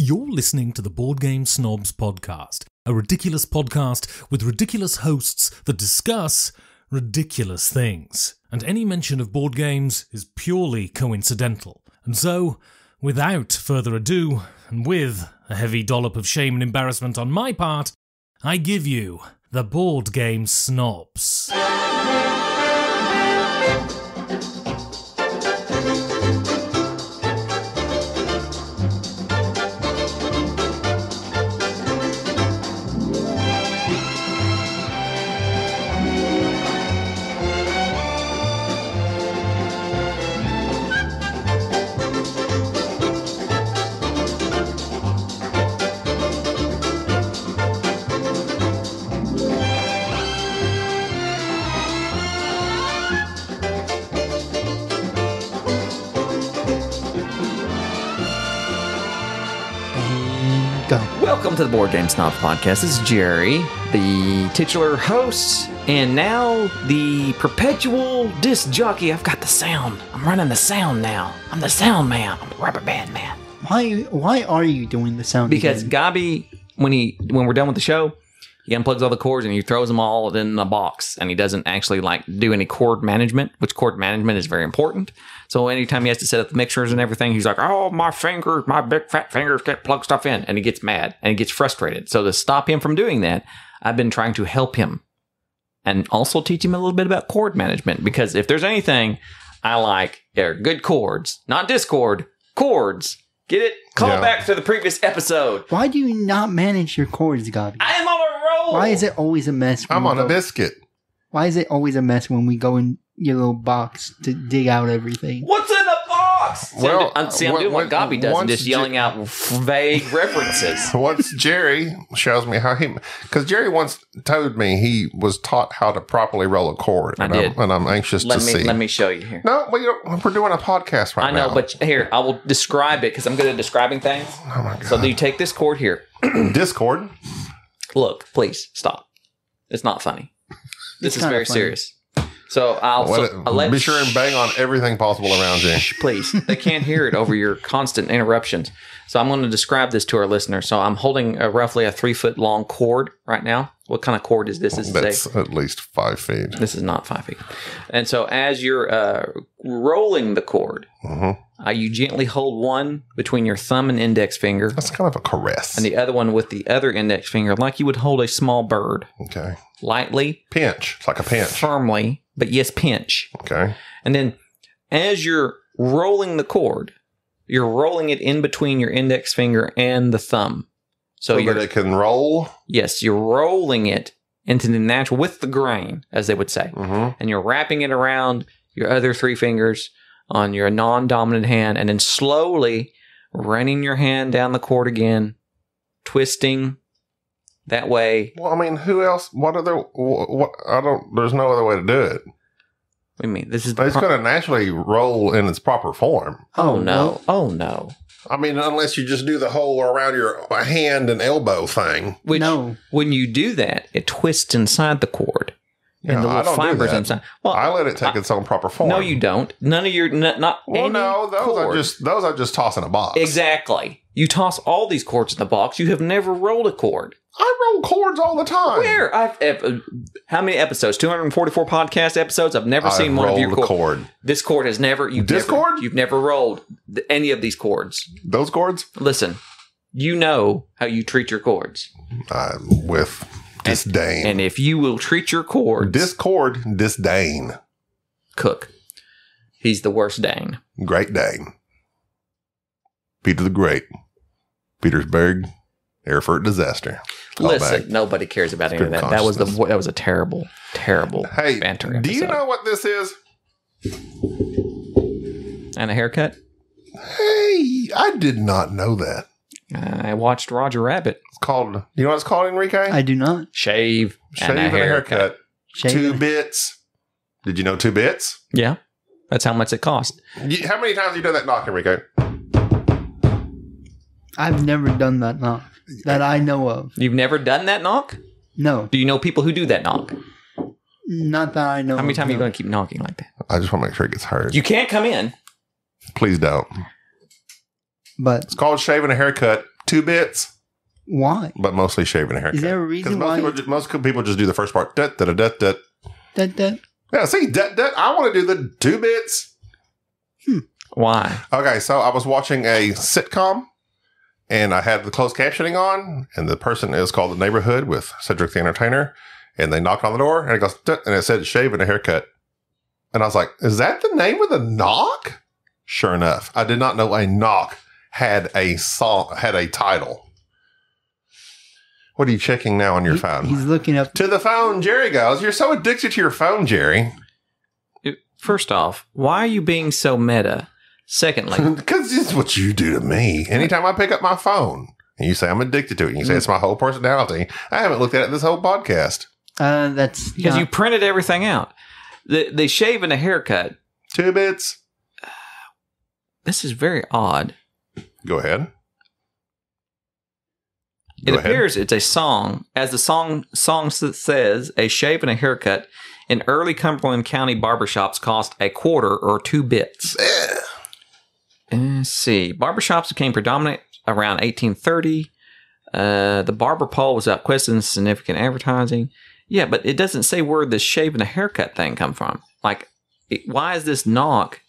You're listening to the Board Game Snobs podcast, a ridiculous podcast with ridiculous hosts that discuss ridiculous things. And any mention of board games is purely coincidental. And so, without further ado, and with a heavy dollop of shame and embarrassment on my part, I give you the Board Game Snobs. Welcome to the Board Game Snobs podcast. This is Jerry, the titular host, and now the perpetual disc jockey. I've got the sound. I'm running the sound now. I'm the sound man. I'm the rubber band man. Why are you doing the sound? Because again? Gabi, when we're done with the show, he unplugs all the cords and he throws them all in a box, and he doesn't actually do any cord management, which cord management is very important. So anytime he has to set up the mixers and everything, he's like, oh, my fingers, my big fat fingers can't plug stuff in. And he gets mad and he gets frustrated. So to stop him from doing that, I've been trying to help him and also teach him a little bit about cord management. Because if there's anything I like, they're good chords, not Discord, chords. Get it? Call back to the previous episode. Why do you not manage your chords, Gabi? I am on a roll. Why is it always a mess? I'm on a biscuit. Why is it always a mess when we go in your little box to dig out everything? What's in the box? Well, I'm doing what Gabi does and just yelling out vague references. Once Jerry shows me how because Jerry once told me he was taught how to properly roll a chord. I did. And I'm anxious to see. Let me show you here. No, we're doing a podcast right now. I know, but here, I will describe it because I'm good at describing things. Oh my God. So you take this chord here. Discord. Look, please, stop. It's not funny. This is very serious. So I'll let be sure and bang on everything possible around you. Please. They can't hear it over your constant interruptions. So I'm going to describe this to our listeners. So I'm holding roughly a 3-foot long cord right now. What kind of cord is this? That's at least 5 feet. This is not 5 feet. And so as you're rolling the cord, you gently hold one between your thumb and index finger. That's kind of a caress. And the other one with the other index finger, like you would hold a small bird. Okay. Lightly. Pinch. It's like a pinch. Firmly, but yes, pinch. Okay. And then as you're rolling the cord, you're rolling it in between your index finger and the thumb. So that it can roll? Yes, you're rolling it into the natural, with the grain, as they would say. And you're wrapping it around your other 3 fingers on your non-dominant hand, and then slowly running your hand down the cord again, twisting that way. Well, I mean, who else? There's no other way to do it. What do you mean? It's going to naturally roll in its proper form. Oh, no. Oh, no. I mean, unless you just do the whole around your hand and elbow thing. No. When you do that, it twists inside the cord. And the little fibers inside. Well, I let it take its own proper form. No, you don't. None of your... Not well, no, those I just toss in a box. Exactly. You toss all these cords in the box. You have never rolled a cord. I roll cords all the time. Where? How many episodes? 244 podcast episodes? I've never seen one of your cord. This cord has never... You've never rolled any of these cords. Those cords? Listen, you know how you treat your cords. With disdain. And if you will treat your cords... Disdain. Cook. He's the worst Dane. Great Dane. Peter the Great. Petersburg. Erfurt disaster. Listen, nobody cares about any of that. That was a terrible, terrible banter episode. Do you know what this is? And a haircut? Hey, I did not know that. I watched Roger Rabbit. It's called, you know what it's called, Enrique? I do not. Shave and a haircut. 2 bits. Did you know 2 bits? Yeah. That's how much it cost. How many times have you done that knock, Enrique? I've never done that knock that I know of. You've never done that knock? No. Do you know people who do that knock? Not that I know. How many times are you going to keep knocking like that? I just want to make sure it gets heard. You can't come in. Please don't. But it's called shaving a haircut. 2 bits, Why? but mostly shaving a haircut. Is there a reason most why? most people just do the first part. Dut, dut, dut, dut. That Yeah, see, dut, dut. I want to do the 2 bits. Why? Okay, so I was watching a sitcom, and I had the closed captioning on, and the person is called The Neighborhood with Cedric the Entertainer, and they knocked on the door, and it goes, "Dut," and it said shave and a haircut. And I was like, is that the name of the knock? Sure enough, I did not know a knock had a title. What are you checking now on your phone? He's looking up. To the phone, Jerry goes. You're so addicted to your phone, Jerry. First off, why are you being so meta? Secondly, Because it's what you do to me. Anytime I pick up my phone and you say I'm addicted to it, and you say it's my whole personality, I haven't looked at it this whole podcast. That's because you printed everything out. The shave and a haircut. 2 bits. This is very odd. Go ahead. It appears it's a song. As the song says, a shave and a haircut in early Cumberland County barbershops cost a quarter or 2 bits. Let's see. Barbershops became predominant around 1830. The barber pole was outquested in significant advertising. Yeah, but it doesn't say where the shave and a haircut thing come from. Like, why is this knock?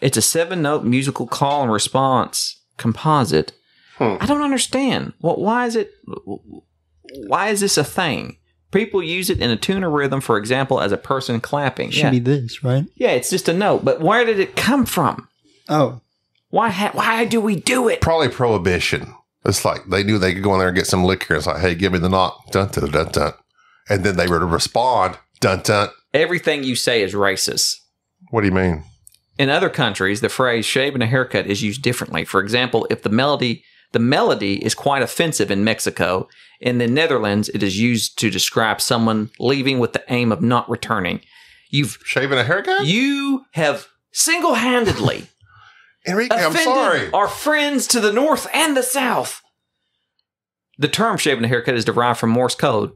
It's a 7-note musical call and response composite. I don't understand. Why is it? Why is this a thing? People use it in a tune or rhythm, for example, as a person clapping. Should be this, right? Yeah, it's just a note. But where did it come from? Oh. Why do we do it? Probably prohibition. It's like they knew they could go in there and get some liquor. It's like, hey, give me the knock. Dun, dun, dun, dun. And then they were to respond. Dun, dun. Everything you say is racist. What do you mean? In other countries, the phrase shave and a haircut is used differently. For example, if the melody is quite offensive in Mexico, in the Netherlands, it is used to describe someone leaving with the aim of not returning. Shaving a haircut? You have single-handedly Enrique, I'm sorry. Our friends to the north and the south. The term shaving a haircut is derived from Morse code.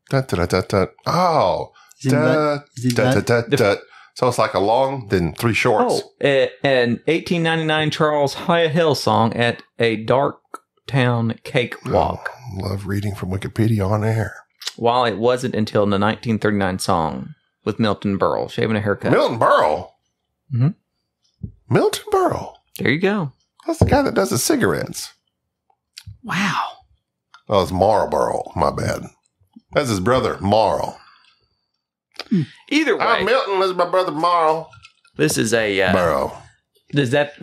Dun, dun, dun, dun. Oh. Dun, dun, dun, dun. So it's like a long, then 3 shorts. Oh, an 1899 Charles Hill song at a dark town cakewalk. Oh, love reading from Wikipedia on air. While it wasn't until the 1939 song with Milton Berle, shaving a haircut. Milton Berle? Mm-hmm. Milton Berle? There you go. That's the guy that does the cigarettes. Wow. Oh, it's Marlboro. My bad. That's his brother, Marl. Either way. I'm Milton. This is my brother, Marl. This is a... Burrow. Is that...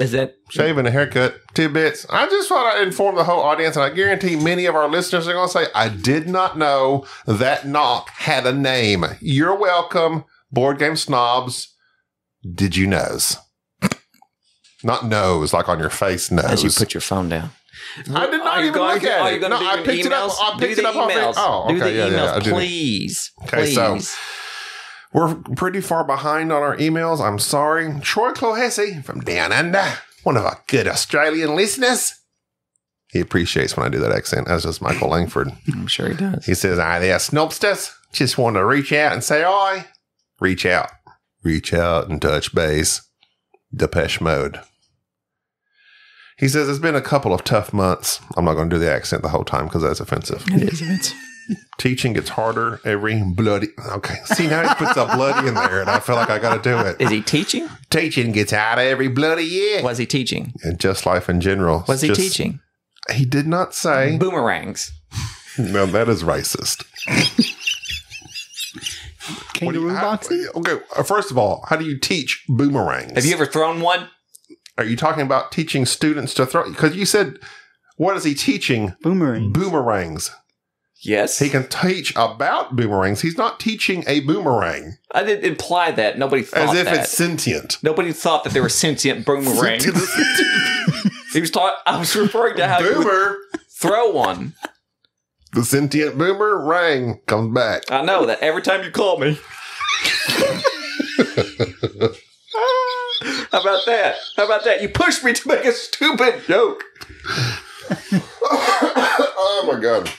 Shaving a haircut, 2 bits. I just thought I'd inform the whole audience, and I guarantee many of our listeners are going to say, I did not know that knock had a name. You're welcome, Board Game Snobs. Did you nose? Not nose, like on your face nose. As you put your phone down. I did not even look at it. No, I picked it up. I picked it up off it. Oh, okay. Do the emails, I please. Okay, please. so we're pretty far behind on our emails. I'm sorry. Troy Clohessy from Down Under, one of our good Australian listeners. He appreciates when I do that accent, as does Michael Langford. I'm sure he does. He says, "Hi there, Snobsters. Just want to reach out and say hi. Reach out. Reach out and touch base. Depeche Mode." He says, it's been a couple of tough months. I'm not going to do the accent the whole time because that's offensive. It is offensive. Teaching gets harder every bloody... Okay. See, now he puts a bloody in there, and I feel like I got to do it. Is he teaching? Teaching gets harder every bloody year. Was he teaching? And just life in general. Was he teaching? He did not say... Boomerangs. No, that is racist. Kangaroo boxing? Okay, first of all, how do you teach boomerangs? Have you ever thrown one? Are you talking about teaching students to throw? Because you said, what is he teaching? Boomerangs. Yes. He can teach about boomerangs. He's not teaching a boomerang. I didn't imply that. Nobody thought that. As if it's sentient. Nobody thought that there were sentient boomerangs. I was referring to how you would throw one. The sentient boomerang comes back. I know that every time you call me. How about that? How about that? You pushed me to make a stupid joke. Oh, my God.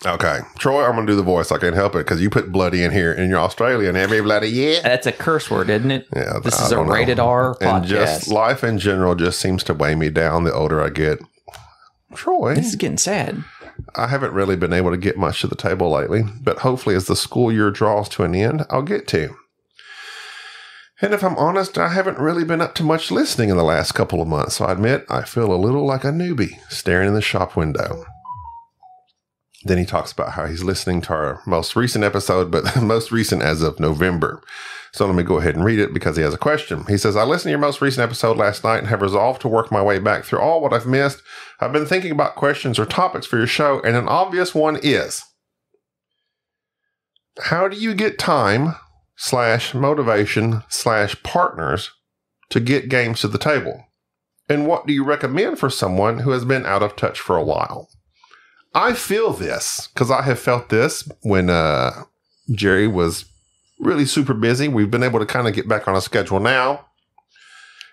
Okay. Troy, I'm going to do the voice. I can't help it because you put bloody in here and you're Australian every bloody year. That's a curse word, isn't it? Yeah. This is a rated R podcast. And just life in general just seems to weigh me down the older I get. Troy, This is getting sad. I haven't really been able to get much to the table lately, but hopefully as the school year draws to an end, I'll get to. And if I'm honest, I haven't really been up to much listening in the last couple of months, so I admit I feel a little like a newbie staring in the shop window. Then he talks about how he's listening to our most recent episode, but most recent as of November. So let me go ahead and read it because he has a question. He says, I listened to your most recent episode last night and have resolved to work my way back through all what I've missed. I've been thinking about questions or topics for your show, and an obvious one is, how do you get time/motivation/partners to get games to the table? And what do you recommend for someone who has been out of touch for a while? I feel this because I have felt this when Jerry was really super busy. We've been able to kind of get back on a schedule now.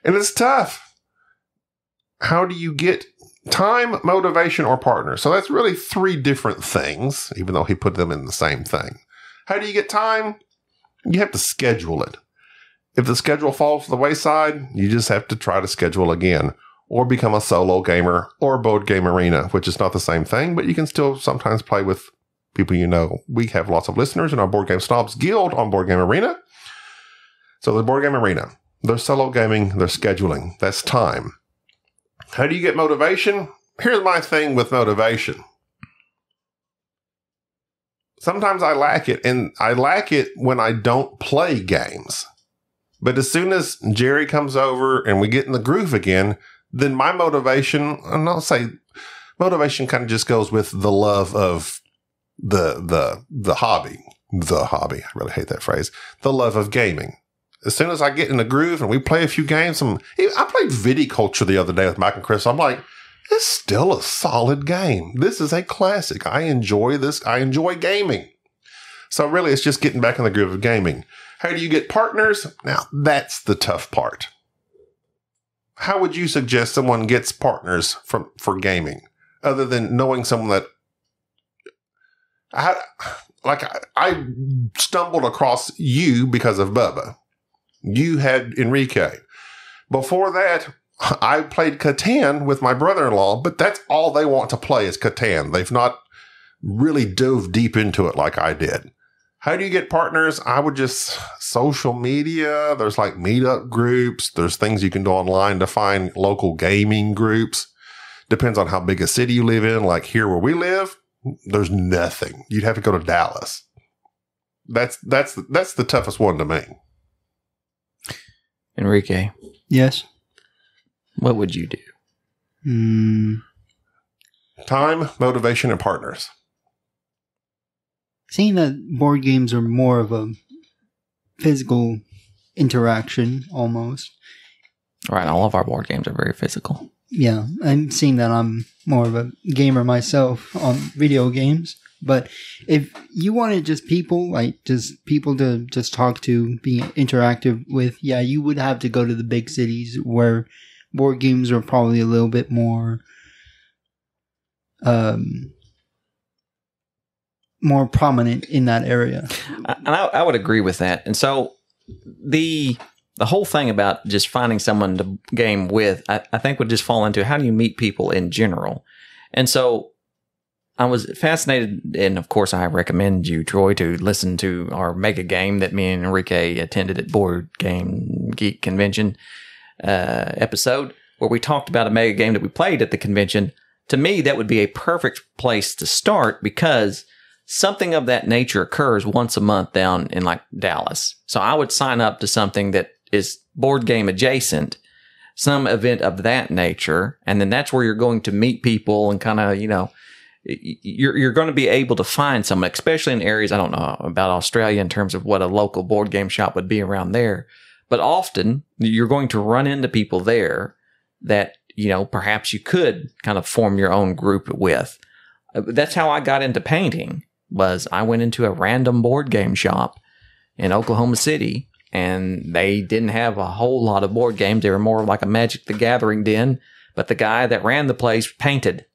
And it's tough. How do you get time, motivation, or partner? So that's really three different things, even though he put them in the same thing. How do you get time? You have to schedule it. If the schedule falls to the wayside, you just have to try to schedule again, or become a solo gamer or Board Game Arena, which is not the same thing, but you can still sometimes play with people you know. We have lots of listeners in our Board Game Snobs Guild on Board Game Arena. So the Board Game Arena, they're solo gaming, they're scheduling. That's time. How do you get motivation? Here's my thing with motivation. Sometimes I lack it, and I lack it when I don't play games. But as soon as Jerry comes over and we get in the groove again, then my motivation, and I'll say motivation kind of just goes with the love of the hobby. The hobby. I really hate that phrase. The love of gaming. As soon as I get in the groove and we play a few games, I played Viticulture the other day with Mike and Chris. I'm like, it's still a solid game. This is a classic. I enjoy this. I enjoy gaming. So really, it's just getting back in the groove of gaming. How do you get partners? Now, that's the tough part. How would you suggest someone gets partners for gaming, other than knowing someone that I stumbled across you because of Bubba. You had Enrique. Before that, I played Catan with my brother-in-law, but that's all they want to play is Catan. They've not really dove deep into it like I did. How do you get partners? I would just social media. There's like meetup groups. There's things you can do online to find local gaming groups. Depends on how big a city you live in. Like here where we live, there's nothing. You'd have to go to Dallas. That's the toughest one to me. Enrique. Yes. What would you do? Time, motivation, and partners. Seeing that board games are more of a physical interaction, almost. Right, all of our board games are very physical. Yeah, I'm seeing that I'm more of a gamer myself on video games. But if you wanted just people to just talk to, be interactive with, yeah, you would have to go to the big cities where board games are probably a little bit more more prominent in that area. And I would agree with that. And so the whole thing about just finding someone to game with, I think would just fall into how do you meet people in general. And so I was fascinated, and of course I recommend you, Troy, to listen to our mega game that me and Enrique attended at Board Game Geek Convention episode, where we talked about a mega game that we played at the convention. To me, that would be a perfect place to start because something of that nature occurs once a month down in like Dallas. So I would sign up to something that is board game adjacent, some event of that nature. And then that's where you're going to meet people and kind of, you're going to be able to find someone, especially in areas, I don't know about Australia in terms of what a local board game shop would be around there. But often you're going to run into people there that, perhaps you could kind of form your own group with. That's how I got into painting. Was I went into a random board game shop in Oklahoma City, and they didn't have a whole lot of board games. They were more like a Magic the Gathering den, but the guy that ran the place painted,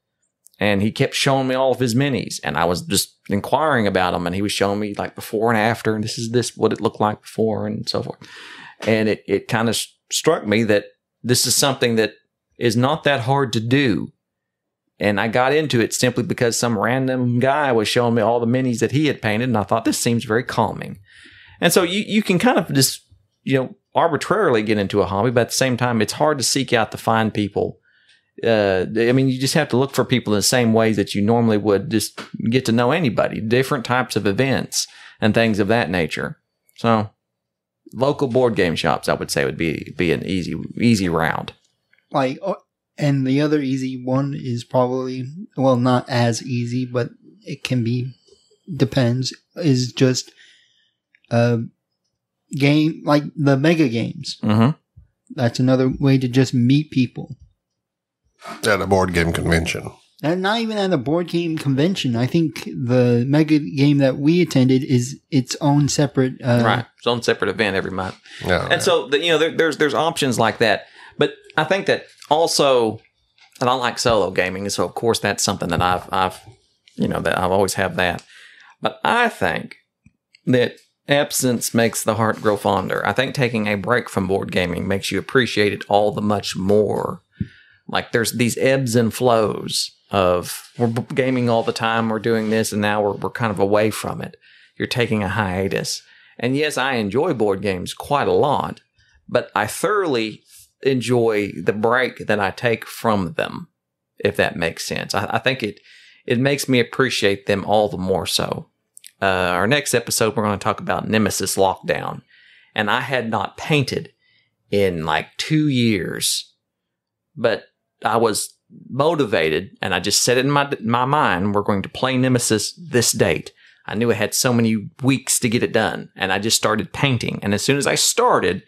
and he kept showing me all of his minis, and I was just inquiring about them, and he was showing me like before and after, and this is what it looked like before, and so forth. And it kind of struck me that this is something that is not that hard to do. And I got into it simply because some random guy was showing me all the minis that he had painted, and I thought this seems very calming. And so you can kind of just, arbitrarily get into a hobby, but at the same time, it's hard to seek out to find people. You just have to look for people in the same ways that you normally would just get to know anybody, different types of events and things of that nature. So local board game shops, I would say, would be an easy round. And the other easy one is probably, well, not as easy, but it can be, depends, is just a game like the mega games. Mm-hmm. That's another way to just meet people. At a board game convention. And not even at a board game convention. I think the mega game that we attended is its own separate... right. Its own separate event every month. Yeah, and so, there's options like that. But I think that also, and I like solo gaming, and so of course that's something that I've always have that. But I think that absence makes the heart grow fonder. I think taking a break from board gaming makes you appreciate it all the much more. Like there's these ebbs and flows of we're gaming all the time, we're doing this, and now we're kind of away from it. You're taking a hiatus. And yes, I enjoy board games quite a lot, but I thoroughly enjoy the break that I take from them, if that makes sense. I think it makes me appreciate them all the more so. Our next episode, we're going to talk about Nemesis Lockdown. And I had not painted in like 2 years, but I was motivated, and I just set it in my mind, we're going to play Nemesis this date. I knew I had so many weeks to get it done, and I just started painting. And as soon as I started,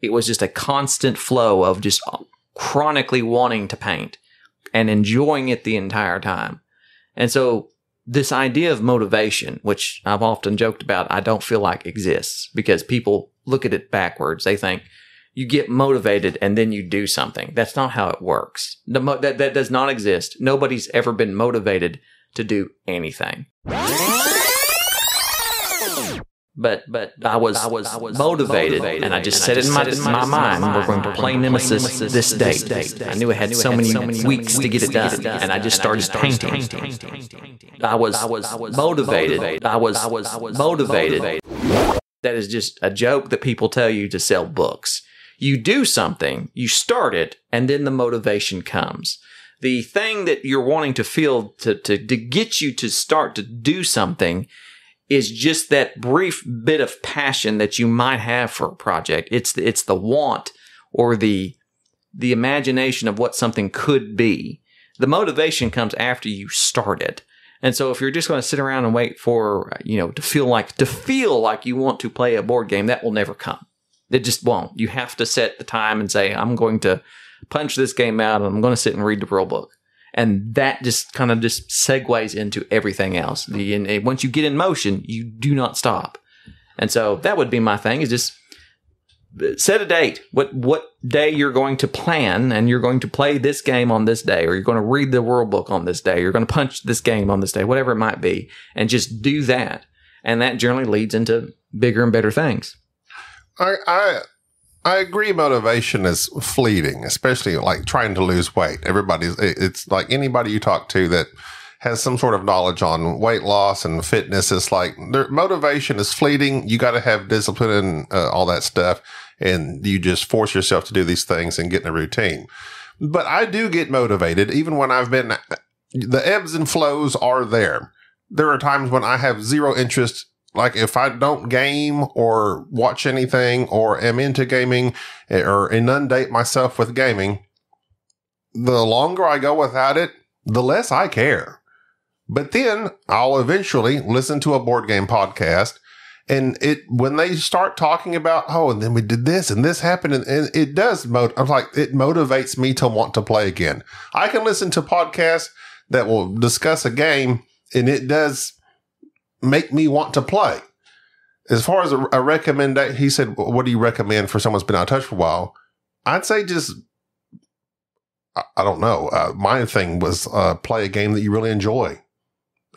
it was just a constant flow of just chronically wanting to paint and enjoying it the entire time. And so this idea of motivation, which I've often joked about, I don't feel like exists because people look at it backwards. They think you get motivated and then you do something. That's not how it works. That does not exist. Nobody's ever been motivated to do anything. But I was motivated, and I just set it in my mind, we're going to play Nemesis this date. I knew I had so many weeks to get it done, and I just started painting. I was motivated. I was motivated. That is just a joke that people tell you to sell books. You do something, you start it, and then the motivation comes. The thing that you're wanting to feel to get you to start to do something is just that brief bit of passion that you might have for a project. It's the want or the imagination of what something could be. The motivation comes after you start it. And so if you're just going to sit around and wait for, to feel like you want to play a board game, that will never come. It just won't. You have to set the time and say, I'm going to punch this game out and I'm going to sit and read the rule book. And that just kind of just segues into everything else. Once you get in motion, you do not stop. And so that would be my thing, is just set a date. What day you're going to plan, and you're going to play this game on this day, or you're going to read the rule book on this day, you're going to punch this game on this day, whatever it might be, and just do that. And that generally leads into bigger and better things. I agree motivation is fleeting, especially like trying to lose weight. It's like anybody you talk to that has some sort of knowledge on weight loss and fitness. It's like their motivation is fleeting. You got to have discipline and all that stuff. And you just force yourself to do these things and get in a routine. But I do get motivated even when the ebbs and flows are there. There are times when I have zero interest. Like if I don't game or watch anything or am into gaming or inundate myself with gaming, the longer I go without it, the less I care. But then I'll eventually listen to a board game podcast, and when they start talking about, and then we did this and this happened, and it does it motivates me to want to play again. I can listen to podcasts that will discuss a game, and it does make me want to play. As far as a recommendation, he said, what do you recommend for someone who's been out of touch for a while? I'd say just, I don't know. My thing was play a game that you really enjoy.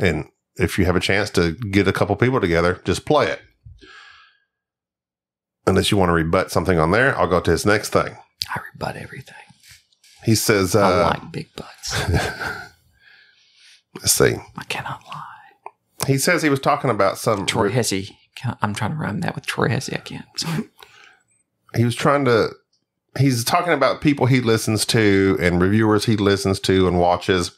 And if you have a chance to get a couple people together, just play it. Unless you want to rebut something on there, I'll go to his next thing. I rebut everything. He says, I like big butts. Let's see. I cannot lie. He says he was talking about some... Troy Hesse. I'm trying to rhyme that with Troy Hesse. I can't. Sorry. He's talking about people he listens to and reviewers he listens to and watches.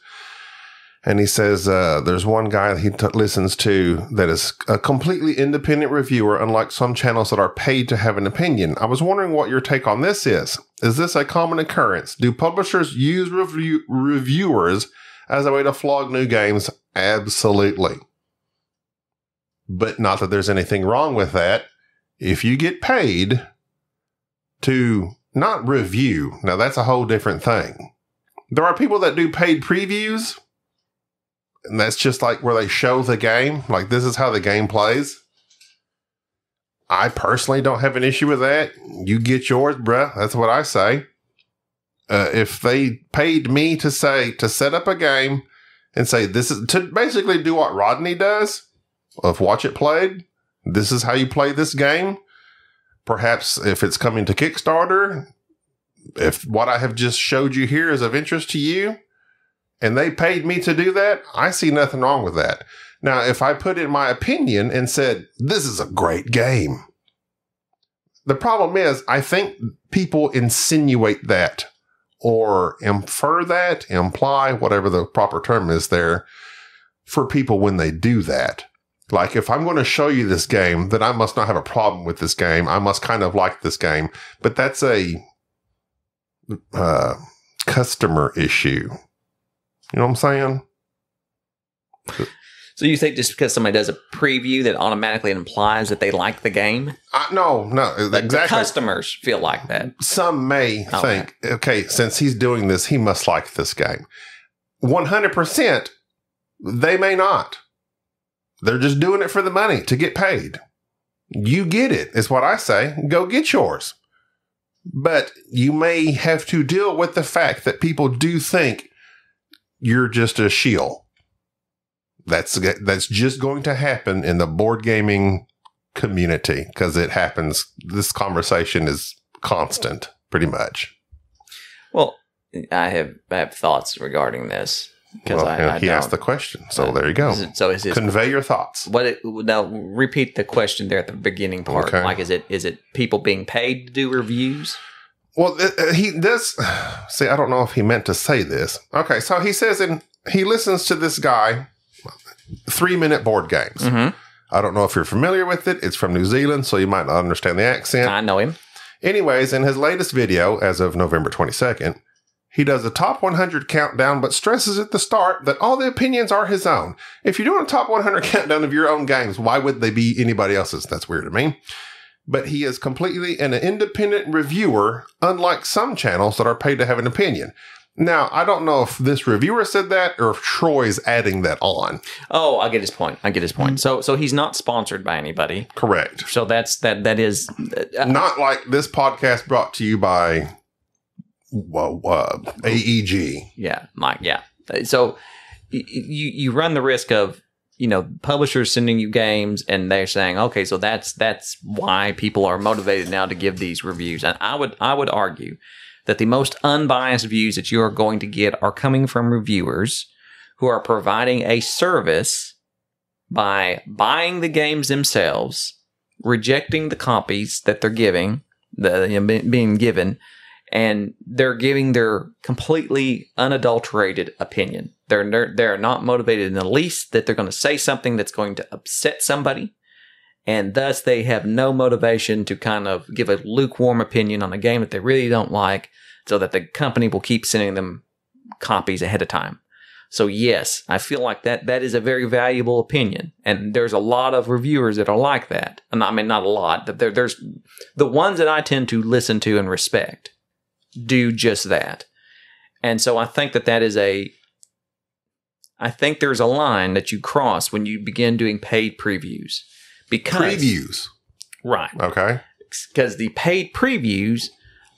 And he says there's one guy he listens to that is a completely independent reviewer, unlike some channels that are paid to have an opinion. I was wondering what your take on this is. Is this a common occurrence? Do publishers use reviewers as a way to flog new games? Absolutely. But not that there's anything wrong with that. If you get paid to not review, now that's a whole different thing. There are people that do paid previews, and that's just like where they show the game. Like, this is how the game plays. I personally don't have an issue with that. You get yours, bruh. That's what I say. If they paid me to set up a game and say, this is to basically do what Rodney does of watch it played. This is how you play this game. Perhaps if it's coming to Kickstarter, if what I have just showed you here is of interest to you, and they paid me to do that, I see nothing wrong with that. Now, if I put in my opinion and said, this is a great game, the problem is I think people insinuate that or infer that, imply, whatever the proper term is there, for people when they do that. Like, if I'm going to show you this game, then I must not have a problem with this game. I must kind of like this game. But that's a customer issue. You know what I'm saying? So you think just because somebody does a preview that automatically implies that they like the game? No, Like exactly. the customers feel like that. Some may think, okay, since he's doing this, he must like this game. 100%, they may not. They're just doing it for the money to get paid. You get it, is what I say. Go get yours. But you may have to deal with the fact that people do think you're just a shill. That's just going to happen in the board gaming community because it happens. This conversation is constant, pretty much. Well, I have thoughts regarding this. Well, he asked the question, so there you go. Convey your thoughts. Now, repeat the question there at the beginning part. Okay. Like, is it people being paid to do reviews? Well, he does. See, I don't know if he meant to say this. Okay, so he says he listens to this guy, 3-minute board games. Mm-hmm. I don't know if you're familiar with it. It's from New Zealand, so you might not understand the accent. I know him. Anyways, in his latest video, as of November 22nd, he does a top 100 countdown, but stresses at the start that all the opinions are his own. If you're doing a top 100 countdown of your own games, why would they be anybody else's? That's weird to me. But he is completely an independent reviewer, unlike some channels that are paid to have an opinion. Now, I don't know if this reviewer said that or if Troy's adding that on. Oh, I get his point. So he's not sponsored by anybody. Correct. So that is not like this podcast brought to you by AEG. Yeah, Mike. Yeah. So you run the risk of, publishers sending you games and they're saying, okay, so that's why people are motivated now to give these reviews. And I would argue that the most unbiased views that you are going to get are coming from reviewers who are providing a service by buying the games themselves, rejecting the copies that they're giving, being given, and they're giving their completely unadulterated opinion. They're not motivated in the least that they're going to say something that's going to upset somebody, and thus they have no motivation to kind of give a lukewarm opinion on a game that they really don't like, so that the company will keep sending them copies ahead of time. So yes, I feel like that is a very valuable opinion, and there's a lot of reviewers that are like that. And I mean, not a lot, but there's the ones that I tend to listen to and respect do just that. And so I think that is I think there's a line that you cross when you begin doing paid previews. Previews. Right. Okay. Because the paid previews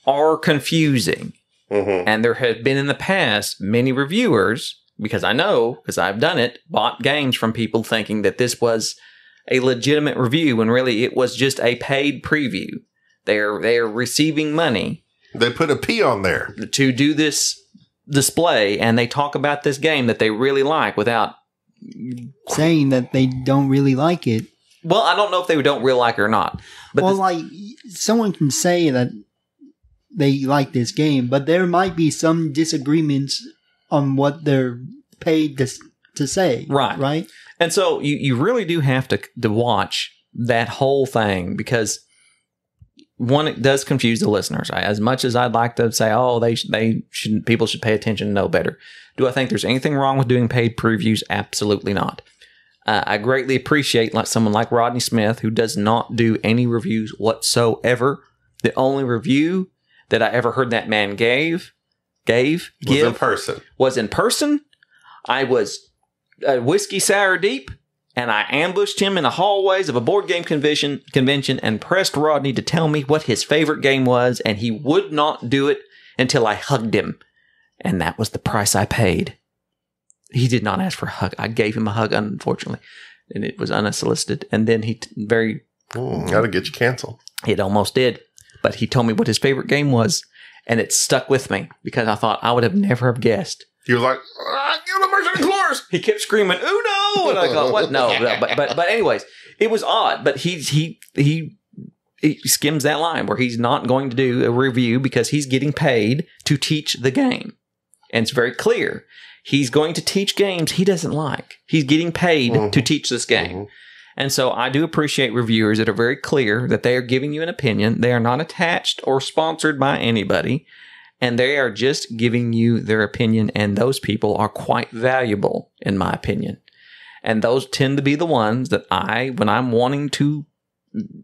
are confusing. Mm-hmm. And there have been in the past many reviewers, because I've done it, bought games from people thinking that this was a legitimate review when really it was just a paid preview. They're receiving money. They put a P on there. To do this display and they talk about this game that they really like without saying that they don't really like it. Well, I don't know if they don't really like it or not. But well, like, someone can say that they like this game, but there might be some disagreements on what they're paid to say. Right. Right? And so you really do have to watch that whole thing because, one, it does confuse the listeners. As much as I'd like to say, oh, people should pay attention and know better. Do I think there's anything wrong with doing paid previews? Absolutely not. I greatly appreciate someone like Rodney Smith, who does not do any reviews whatsoever. The only review that I ever heard that man give was in person. I was whiskey sour deep, and I ambushed him in the hallways of a board game convention and pressed Rodney to tell me what his favorite game was, and he would not do it until I hugged him. And that was the price I paid. He did not ask for a hug. I gave him a hug, unfortunately, and it was unsolicited. And then he gotta get you canceled. It almost did, but he told me what his favorite game was, and it stuck with me because I thought I would have never have guessed. He was like, "Give him Merchant of Chlores." He kept screaming, "Uno!" And I go, "What? No!" But anyways, it was odd. But he skims that line where he's not going to do a review because he's getting paid to teach the game. And it's very clear. He's going to teach games he doesn't like. He's getting paid to teach this game. And so I do appreciate reviewers that are very clear that they are giving you an opinion. They are not attached or sponsored by anybody. And they are just giving you their opinion. And those people are quite valuable, in my opinion. And those tend to be the ones that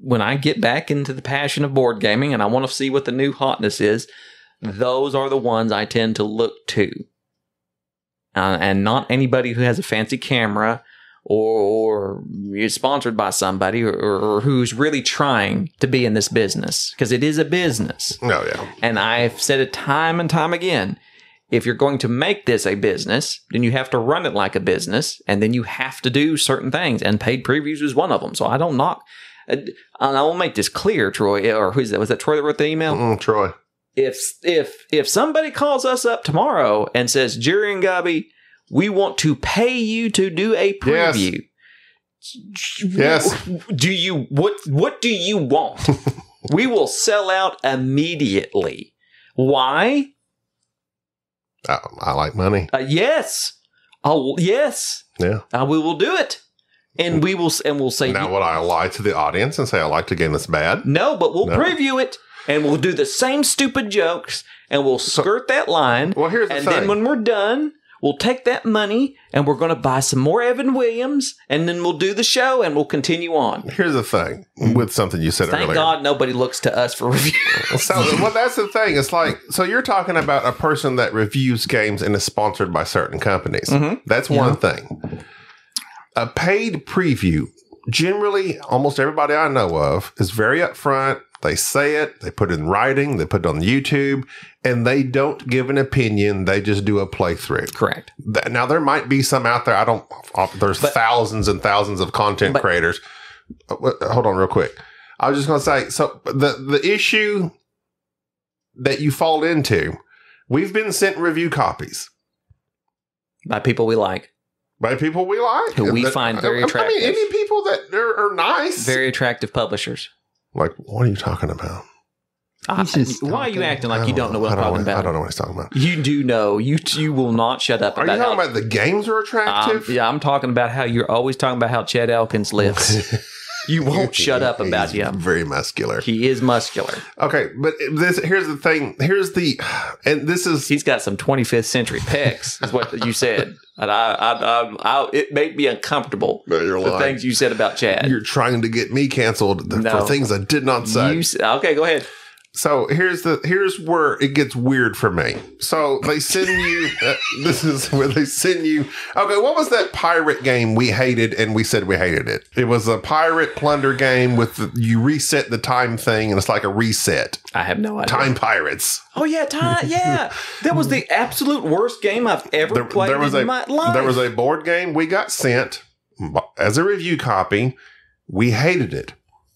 when I get back into the passion of board gaming and I want to see what the new hotness is, those are the ones I tend to look to. And not anybody who has a fancy camera or is sponsored by somebody or who's really trying to be in this business, because it is a business. Oh, yeah. And I've said it time and time again. If you're going to make this a business, then you have to run it like a business, and then you have to do certain things, and paid previews is one of them. So I don't knock. And I will make this clear, Troy, or who's that? Was that Troy that wrote the email? Troy. If somebody calls us up tomorrow and says, Jerry and Gabby, we want to pay you to do a preview. Yes. What do you want? We will sell out immediately. Why? I like money. Yes. Yes. Yeah. We will do it. And we'll say, now would I lie to the audience and say I liked a game that's bad? No, but we'll preview it. And we'll do the same stupid jokes, and we'll skirt that line. Well, here's the thing. And then when we're done, we'll take that money, and we're going to buy some more Evan Williams, and then we'll do the show, and we'll continue on. Here's the thing with something you said earlier. Thank God nobody looks to us for reviews. Well, that's the thing. It's like, so you're talking about a person that reviews games and is sponsored by certain companies. That's one thing. A paid preview, generally, almost everybody I know of is very upfront. They say it, they put it in writing, they put it on YouTube, and they don't give an opinion. They just do a playthrough. Correct. Now, there might be some out there. There's thousands and thousands of content creators. Hold on real quick. I was just going to say, so the issue that you fall into, we've been sent review copies. By people we like. By people we like. Who we find very attractive. I mean, any people that are nice. Very attractive publishers. Like, what are you talking about? Why are you acting like you don't know what I'm talking about? I don't know what he's talking about. You do know. You will not shut up about Are you talking about the games are attractive? Yeah, I'm talking about how you're always talking about how Chet Elkins lives. You won't shut up about him. Very muscular. He is muscular. Okay, but here's the thing. He's got some 25th century pecs, is what you said. And it made me uncomfortable. The things you said about Chad. You're trying to get me canceled for things I did not say. Okay, go ahead. So here's where it gets weird for me. So they send you. This is where they send you. Okay, what was that pirate game we hated and we said we hated it? It was a pirate plunder game with you reset the time thing and it's like a reset. I have no idea. Time Pirates. Oh yeah, yeah. That was the absolute worst game I've ever played in my life. There was a board game we got sent as a review copy. We hated it.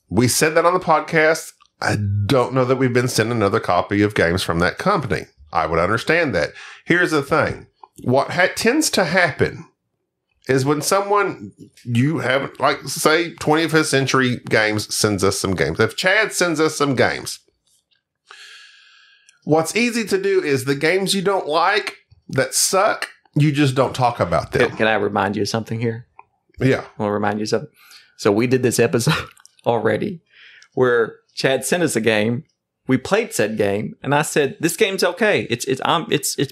We said that on the podcast. I don't know that we've been sent another copy of games from that company. I would understand that. Here's the thing. What tends to happen is when someone you have, like, say, 25th Century Games sends us some games. If Chad sends us some games, what's easy to do is the games you don't like that suck, you just don't talk about them. Can I remind you of something here? Yeah. I want to remind you of something. So we did this episode already where Chad sent us a game. We played said game, and I said, "This game's okay. It's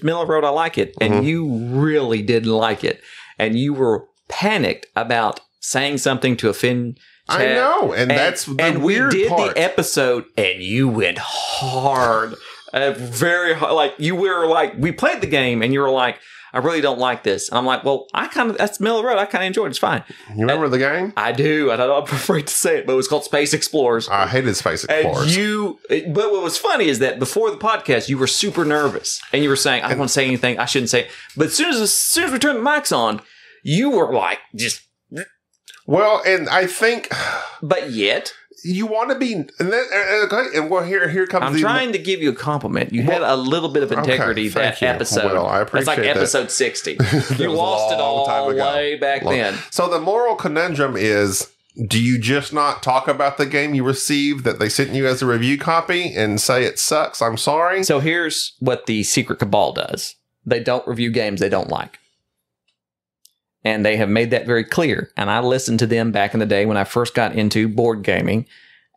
middle of the road. I like it." And you really didn't like it, and you were panicked about saying something to offend Chad. I know, and that's the and weird we did part. the episode, and you went hard, very hard. Like you were like, we played the game, and you were like, I really don't like this. And I'm like, well, that's middle of the road. I kind of enjoyed it. It's fine. You remember the game? I do. I'm afraid to say it, but it was called Space Explorers. I hated Space Explorers. But what was funny is that before the podcast, you were super nervous. And you were saying, I don't want to say anything. I shouldn't say it. But as soon as we turned the mics on, you were like, just. Well, and I think. But yet. You want to be, and well, here comes. I'm trying to give you a compliment. You had a little bit of integrity that episode. Well, I appreciate That's like episode 60. You lost it all way back then. So the moral conundrum is: do you just not talk about the game you received that they sent you as a review copy and say it sucks? I'm sorry. So here's what the Secret Cabal does: they don't review games they don't like. And they have made that very clear. And I listened to them back in the day when I first got into board gaming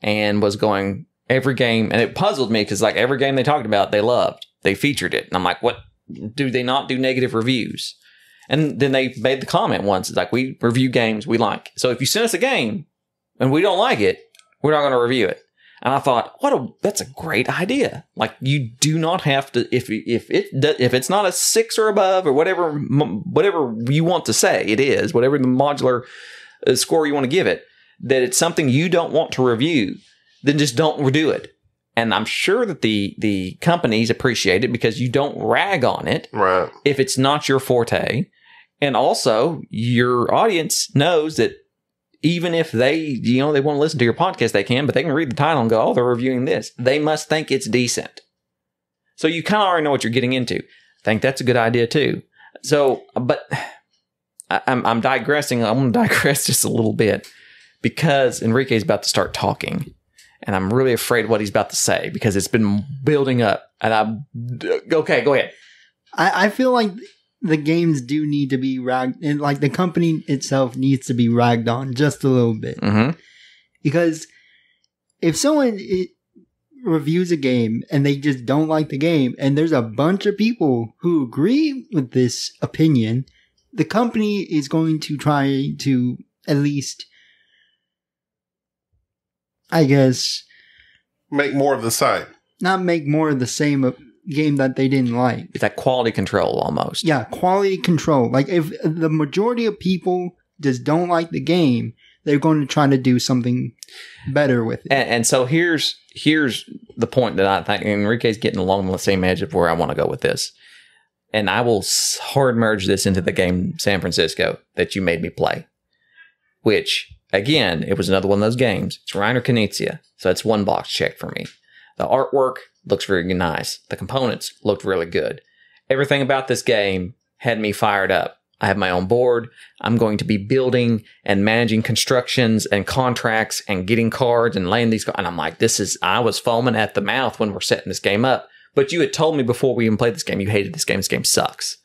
and was going every game. And it puzzled me because like every game they talked about, they loved. They featured it. And I'm like, what? Do they not do negative reviews? And then they made the comment once. It's like, we review games we like. So if you send us a game and we don't like it, we're not going to review it. And I thought, that's a great idea. Like, you do not have to, if it's not a 6 or above or whatever you want to say it is, whatever the modular score you want to give it, that it's something you don't want to review, then just don't do it. And I'm sure that the companies appreciate it because you don't rag on it right. if it's not your forte. And also, your audience knows that even if they want to listen to your podcast, they can, but they can read the title and go, oh, they're reviewing this. They must think it's decent. So you kind of already know what you're getting into. I think that's a good idea too. So, but I'm digressing. I'm going to digress just a little bit because Enrique's about to start talking. And I'm really afraid what he's about to say because it's been building up. And okay, go ahead. I feel like the games do need to be ragged, and like the company itself needs to be ragged on just a little bit. Mm-hmm. Because if someone reviews a game and they just don't like the game, and there's a bunch of people who agree with this opinion, the company is going to try to at least, I guess, make more of the same. Not make more of the same game that they didn't like. It's like quality control almost. Yeah, quality control. Like if the majority of people just don't like the game, they're going to try to do something better with it. And so here's the point that I think Enrique's getting along the same edge of where I want to go with this. And I will hard merge this into the game San Francisco that you made me play. Which, again, it was another one of those games. It's Reiner Knizia. So it's one box check for me. The artwork looks very nice. The components looked really good. Everything about this game had me fired up. I have my own board. I'm going to be building and managing constructions and contracts and getting cards and laying these cards. And I'm like, I was foaming at the mouth when we're setting this game up. But you had told me before we even played this game, you hated this game. This game sucks.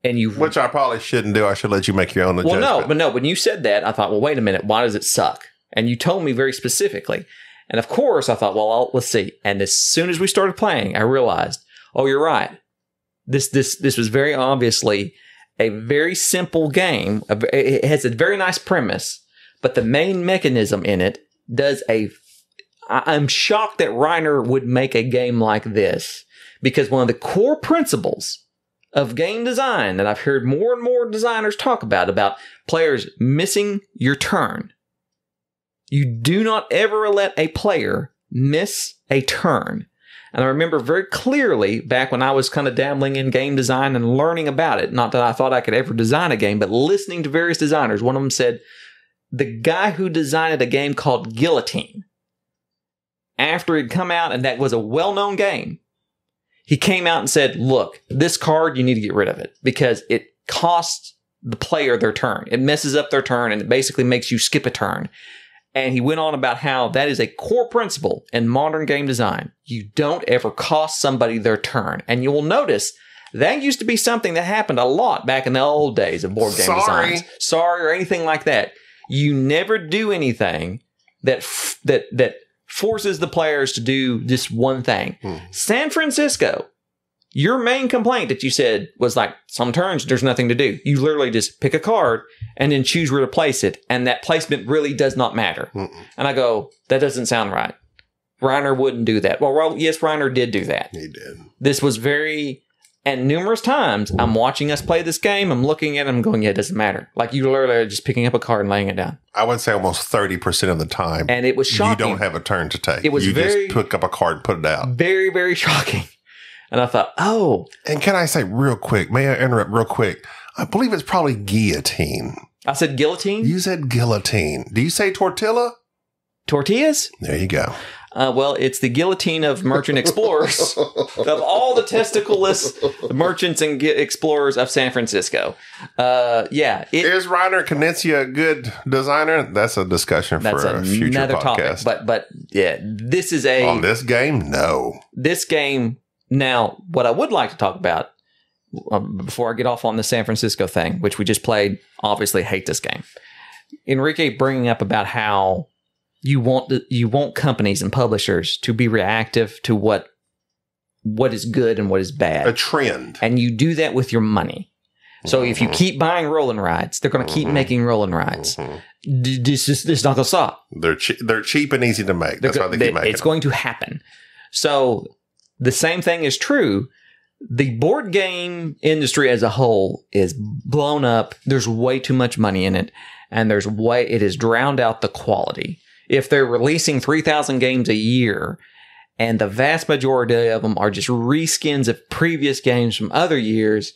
Which I probably shouldn't do. I should let you make your own judgment. Well, no. When you said that, I thought, well, wait a minute. Why does it suck? And you told me very specifically. And of course, I thought, well, let's see. And as soon as we started playing, I realized, oh, you're right. This was very obviously a very simple game. It has a very nice premise, but the main mechanism in it does I'm shocked that Reiner would make a game like this because one of the core principles of game design that I've heard more and more designers talk about players missing your turn. You do not ever let a player miss a turn. And I remember very clearly back when I was kind of dabbling in game design and learning about it, not that I thought I could ever design a game, but listening to various designers. One of them said, the guy who designed a game called Guillotine, after it had come out and that was a well-known game, he came out and said, look, this card, you need to get rid of it because it costs the player their turn. It messes up their turn and it basically makes you skip a turn. And he went on about how that is a core principle in modern game design. You don't ever cost somebody their turn. And you will notice that used to be something that happened a lot back in the old days of board game designs. Sorry, or anything like that. You never do anything that forces the players to do just one thing. San Francisco, your main complaint that you said was like, some turns, there's nothing to do. You literally just pick a card and then choose where to place it. And that placement really does not matter. And I go, that doesn't sound right. Reiner wouldn't do that. Well, yes, Reiner did do that. He did. This was and numerous times I'm watching us play this game. I'm looking at it. I'm going, yeah, it doesn't matter. Like you literally are just picking up a card and laying it down. I would say almost 30% of the time. And it was shocking. You don't have a turn to take. It was you just pick up a card and put it out. Very, very shocking. And I thought, oh. And can I say real quick, may I interrupt real quick? I believe it's probably guillotine. I said guillotine? You said guillotine. Do you say tortilla? Tortillas? There you go. Well, it's the guillotine of merchant explorers. Of all the testicleless merchants and explorers of San Francisco. Yeah. Is Reiner Knizia a good designer? That's a discussion for a future podcast. Topic. But yeah, this is a... On this game? No. This game... Now, what I would like to talk about, before I get off on the San Francisco thing, which we just played, obviously hate this game. Enrique bringing up about how you want companies and publishers to be reactive to what is good and what is bad. A trend. And you do that with your money. So if you keep buying rolling rides, they're going to keep making rolling rides. This is not going to stop. They're cheap and easy to make. That's why they keep making It's going to happen. So the same thing is true. The board game industry as a whole is blown up. There's way too much money in it. And it has drowned out the quality. If they're releasing 3,000 games a year, and the vast majority of them are just reskins of previous games from other years,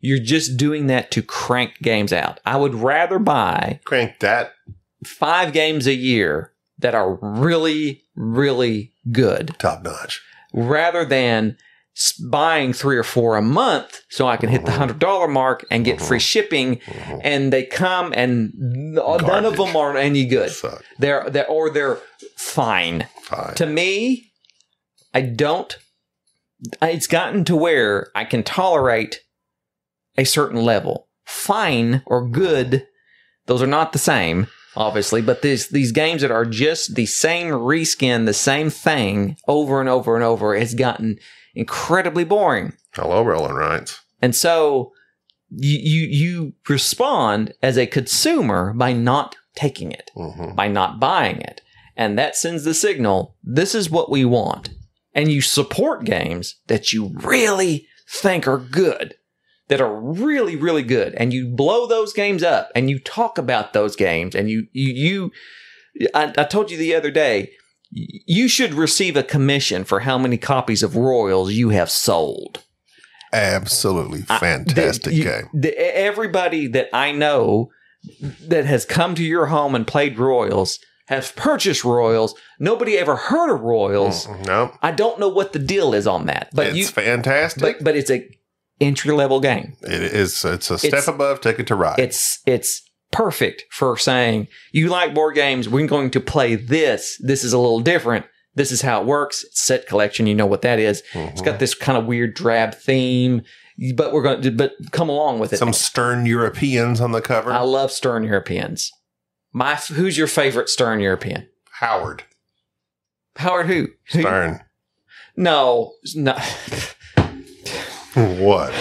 you're just doing that to crank games out. I would rather buy... Crank that? 5 games a year that are really, really good. Top notch. Rather than buying 3 or 4 a month so I can hit the $100 mark and get free shipping, and they come and none of them are any good. They're fine. To me, it's gotten to where I can tolerate a certain level. Fine or good, those are not the same, obviously, but these games that are just the same reskin, the same thing over and over and over, has gotten incredibly boring. Hello, rolling rights. And so you respond as a consumer by not taking it, by not buying it. And that sends the signal, this is what we want. And you support games that you really think are good, that are really, really good. And you blow those games up and you talk about those games. And I told you the other day, you should receive a commission for how many copies of Royals you have sold. Absolutely fantastic game. Everybody that I know that has come to your home and played Royals has purchased Royals. Nobody ever heard of Royals. No. I don't know what the deal is on that. But it's fantastic. But it's a entry-level game. It is. It's a step above Ticket to Ride. It's perfect for saying, you like board games, we're going to play this. This is a little different. This is how it works. It's set collection. You know what that is. It's got this kind of weird drab theme, but but come along with it. Some stern Europeans on the cover. I love stern Europeans. Who's your favorite stern European? Howard. Howard who? Stern. No. What?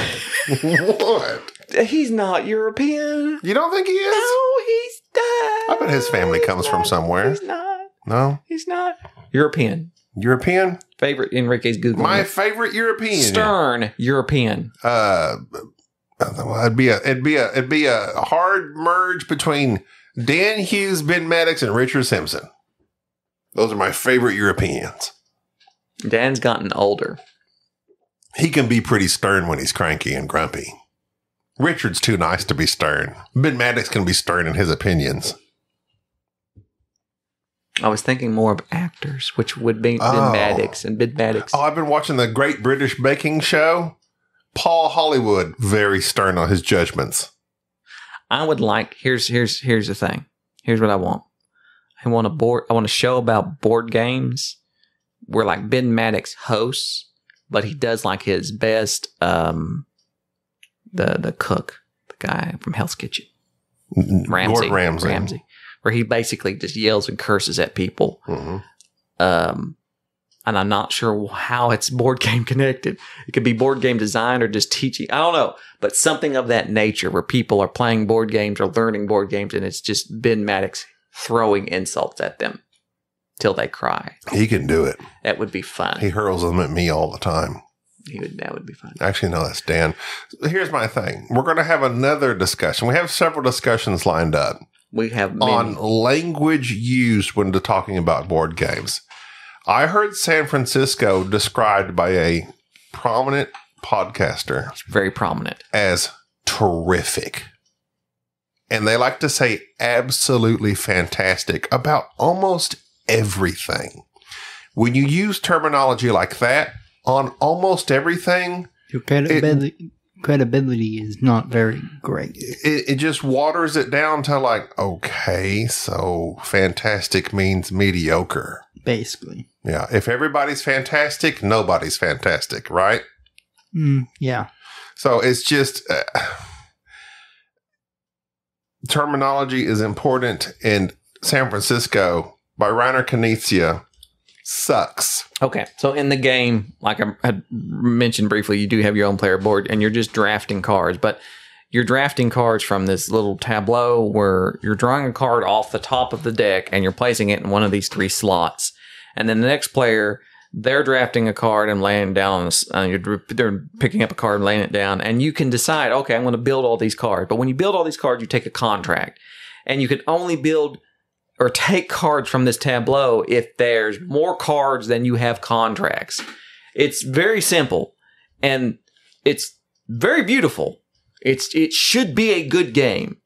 What? He's not European. You don't think he is? No, he's not. I bet his family comes from somewhere. He's not. No? He's not. European. European? Favorite Enrique's Google. My favorite European. Stern European. It'd be a hard merge between Dan Hughes, Ben Maddox, and Richard Simpson. Those are my favorite Europeans. Dan's gotten older. He can be pretty stern when he's cranky and grumpy. Richard's too nice to be stern. Ben Maddox can be stern in his opinions. I was thinking more of actors, which would be Bidmatics and Bidmatics. Oh, I've been watching the Great British Baking Show. Paul Hollywood, very stern on his judgments. I would like. Here's the thing. Here's what I want. I want a show about board games where like Bidmatics hosts, but he does like his best. The cook, the guy from Hell's Kitchen, Gordon Ramsay. Where he basically just yells and curses at people. Mm-hmm. And I'm not sure how it's board game connected. It could be board game design or just teaching. I don't know. But something of that nature where people are playing board games or learning board games and it's just Bidmatics throwing insults at them till they cry. He can do it. That would be fun. He hurls them at me all the time. That would be fun. Actually, no, that's Dan. Here's my thing. We're going to have another discussion. We have several discussions lined up. We have many. On language used when talking about board games. I heard San Francisco described by a prominent podcaster. It's very prominent. As terrific. And they like to say absolutely fantastic about almost everything. When you use terminology like that on almost everything, your credibility is not very great. It just waters it down to like, okay, so fantastic means mediocre. Basically. Yeah. If everybody's fantastic, nobody's fantastic, right? Yeah. So it's just terminology is important, and San Francisco by Reiner Knizia sucks. Okay. So in the game, like I had mentioned briefly, you do have your own player board and you're just drafting cards, but you're drafting cards from this little tableau where you're drawing a card off the top of the deck and you're placing it in one of these 3 slots. And then the next player, they're drafting a card and laying it down. They're picking up a card and laying it down. And you can decide, okay, I'm going to build all these cards. But when you build all these cards, you take a contract. And you can only build or take cards from this tableau if there's more cards than you have contracts. It's very simple. And it's very beautiful. It should be a good game.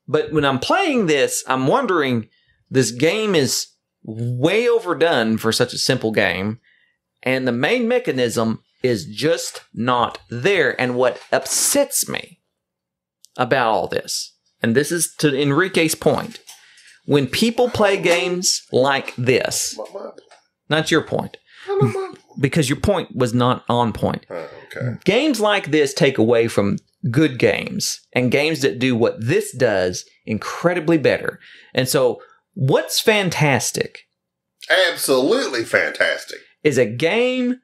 But when I'm playing this, I'm wondering, this game is way overdone for such a simple game, and the main mechanism is just not there. And what upsets me about all this, and this is to Enrique's point, when people play games like this, not your point, because your point was not on point. Okay. Games like this take away from good games, and games that do what this does incredibly better. And so what's fantastic? Absolutely fantastic. Is a game,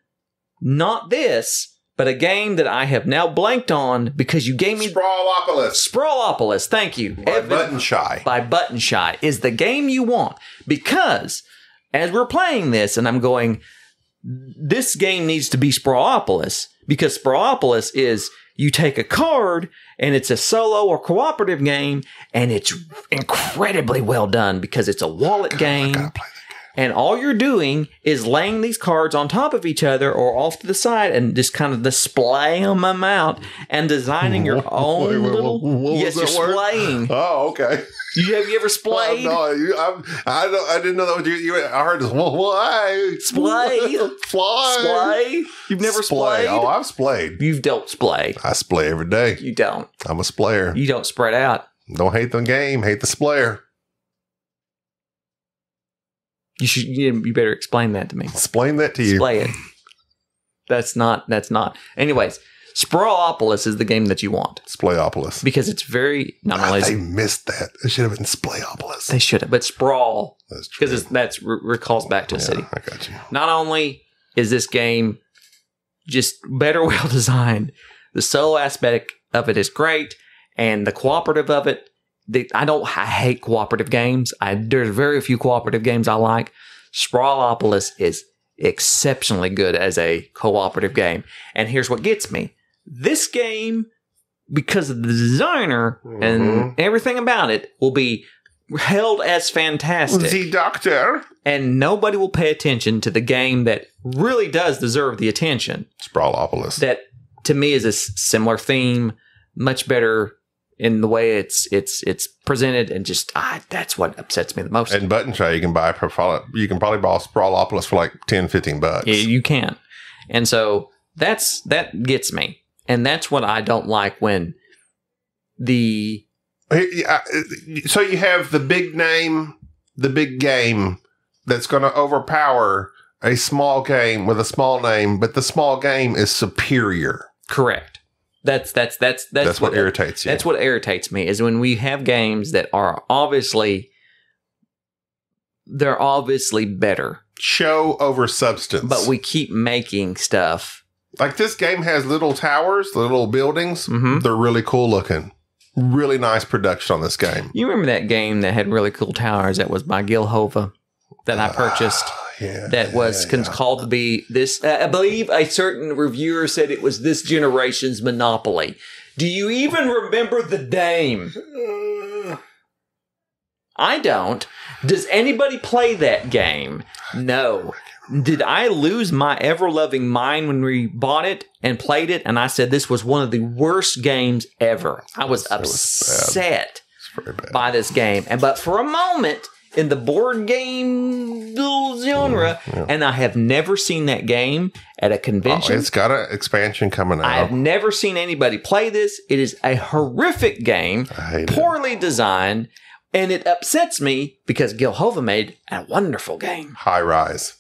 not this, but a game that I have now blanked on because you gave me... Sprawlopolis, thank you. By Button Shy. By Button Shy is the game you want. Because as we're playing this, and I'm going, this game needs to be Sprawlopolis, because Sprawlopolis is... You take a card, and it's a solo or cooperative game, and it's incredibly well done because it's a wallet game. I gotta play that game. And all you're doing is laying these cards on top of each other or off to the side and just kind of displaying them out and designing your own little... Yes, you're splaying. Oh, okay. Have you ever splayed? No, I didn't know that was you. I heard this. Why? Splay. Fly. Splay. You've never splayed? Oh, I've splayed. You don't splay. I splay every day. You don't. I'm a splayer. You don't spread out. Don't hate the game. Hate the splayer. You better explain that to me. Explain that to you. Splay it. That's not. Anyways, Sprawlopolis is the game that you want. Splayopolis. Because it's very... Not only they missed that. It should have been Splayopolis. They should have. But Sprawl... That's true. Because that recalls back to a city. I got you. Not only is this game just better well designed, the solo aspect of it is great, and the cooperative of it... I hate cooperative games. There's very few cooperative games I like. Sprawlopolis is exceptionally good as a cooperative game. And here's what gets me. This game, because of the designer and everything about it, will be held as fantastic. The Doctor. And nobody will pay attention to the game that really does deserve the attention. Sprawlopolis. That, to me, is a similar theme, much better in the way it's presented, and just that's what upsets me the most. And Button Tray, you can buy you can probably buy Sprawlopolis for like $10-15. Yeah, you can. And so that gets me. And that's what I don't like when so you have the big game that's going to overpower a small game with a small name, but the small game is superior. Correct. That's what irritates you. That's what irritates me, is when we have games that are obviously better. Show over substance. But we keep making stuff. Like this game has little towers, little buildings. Mm-hmm. They're really cool looking. Really nice production on this game. You remember that game that had really cool towers that was by Gil Hova that I purchased? That was called to be this. I believe a certain reviewer said it was this generation's Monopoly. Do you even remember the name? I don't. Does anybody play that game? No. Did I lose my ever-loving mind when we bought it and played it? And I said this was one of the worst games ever. I was upset by this game. But for a moment in the board game genre, and I have never seen that game at a convention. It's got an expansion coming out. I have never seen anybody play this. It is a horrific game, poorly designed, and it upsets me because Gil Hova made a wonderful game. High Rise.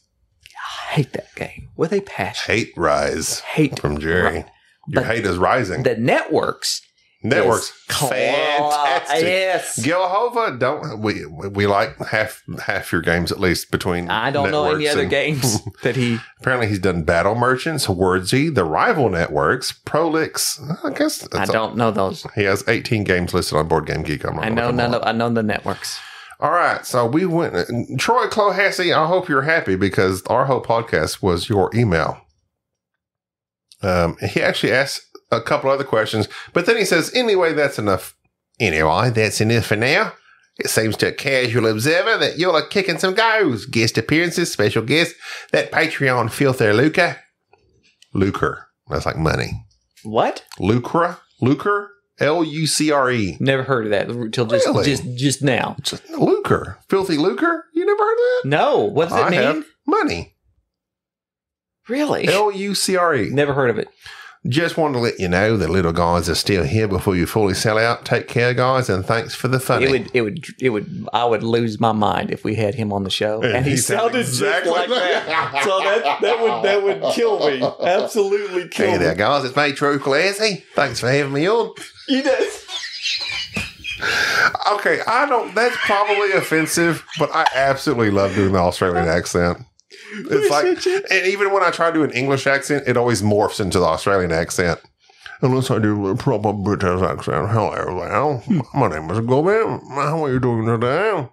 I hate that game with a passion. Hate Rise. Hate from Jerry. Your hate is rising. The networks. Fantastic. Yes. Gil Hova, we like half your games at least between. I don't know any other games that he. Apparently, he's done Battle Merchants, Wordsy, the Rival Networks, Prolix. I guess I don't know those. He has 18 games listed on Board Game Geek. I know the networks. All right, so we went. Troy Clohassie, I hope you're happy because our whole podcast was your email. He actually asked a couple other questions, but then he says, anyway, that's enough. Anyway, that's enough for now. It seems to a casual observer that you're kicking some goals. Guest appearances, special guests, that Patreon filth there, Lucre. That's like money. What? Lucre? Lucre? Never heard of that until just now. Lucre. Filthy lucre? You never heard of that? No. What does it mean? Have money. Really? Lucre. Never heard of it. Just wanted to let you know the little guys are still here before you fully sell out. Take care, guys, and thanks for the funny. I would lose my mind if we had him on the show, and he sounded exactly just like that. So that would kill me. Absolutely kill me. Hey there, guys. It's me, Troy Clohassie. Thanks for having me on. You did. Okay, that's probably offensive, but I absolutely love doing the Australian accent. It's like, and even when I try to do an English accent, it always morphs into the Australian accent. Unless I do a proper British accent. Hello, my name is Gobby. How are you doing today?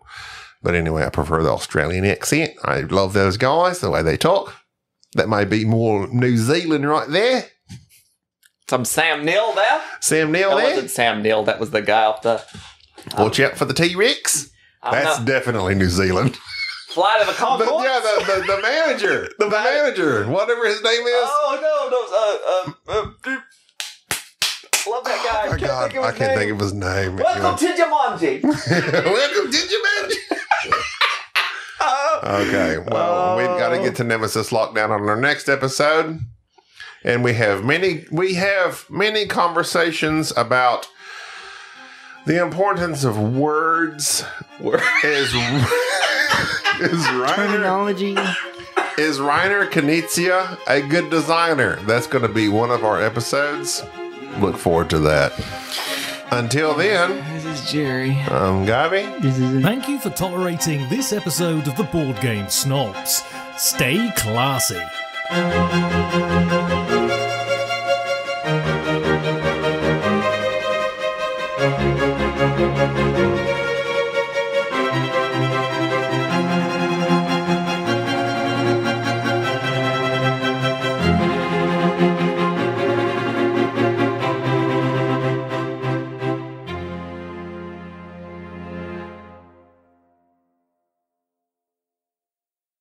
But anyway, I prefer the Australian accent. I love those guys, the way they talk. That may be more New Zealand right there. Some Sam Neill there? That wasn't Sam Neill. That was the guy off the... Watch out for the T-Rex. That's definitely New Zealand. Flight of the Conchords? The manager. The manager. Whatever his name is. Oh, no. Love that guy. Oh, my God. I can't think of his name. Welcome to Jumanji. Welcome to Jumanji. Okay. Well, we've got to get to Nemesis Lockdown on our next episode. And we have many conversations about the importance of words. Terminology. Is Reiner Knizia a good designer? That's going to be one of our episodes. Look forward to that. Until then, this is Jerry. I'm Gabby. Thank you for tolerating this episode of the Board Game Snobs. Stay classy.